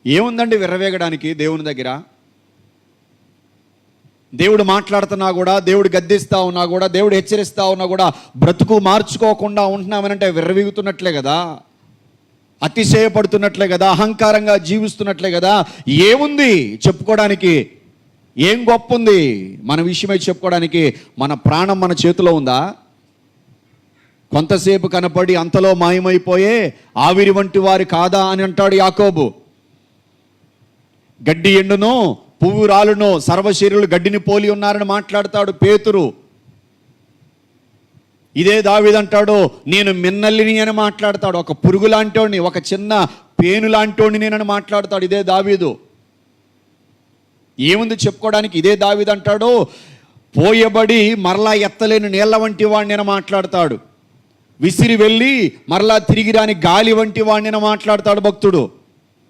ఏముందండి విర్రవేగడానికి దేవుని దగ్గర? దేవుడు మాట్లాడుతున్నా కూడా, దేవుడు గద్దిస్తూ ఉన్నా కూడా, దేవుడు హెచ్చరిస్తూ ఉన్నా కూడా బ్రతుకు మార్చుకోకుండా ఉంటున్నామనంటే విర్రవీగుతున్నట్లే కదా, అతిశయపడుతున్నట్లే కదా, అహంకారంగా జీవిస్తున్నట్లే కదా. ఏముంది చెప్పుకోవడానికి? ఏం గొప్ప ఉంది మన విషయమై చెప్పుకోవడానికి? మన ప్రాణం మన చేతిలో ఉందా? కొంతసేపు కనపడి అంతలో మాయమైపోయే ఆవిరి వంటి వారు కాదా అని అంటాడు యాకోబు. గడ్డి ఎండును పువ్వు రాలును సర్వశరీరులు గడ్డిని పోలి ఉన్నారని మాట్లాడతాడు పేతురు. ఇదే దావీదు అంటాడు, నేను మిన్నల్లిని అని మాట్లాడతాడు. ఒక పురుగు లాంటోడిని, ఒక చిన్న పేను లాంటోడిని నేనని మాట్లాడతాడు ఇదే దావీదు. ఏముంది చెప్పుకోవడానికి? ఇదే దావీదు అంటాడు, పోయబడి మరలా ఎత్తలేని నీళ్ల వంటి వాడిని అని మాట్లాడతాడు. విసిరి వెళ్ళి మరలా తిరిగి రాని గాలి వంటి వాడిని అని మాట్లాడతాడు భక్తుడు.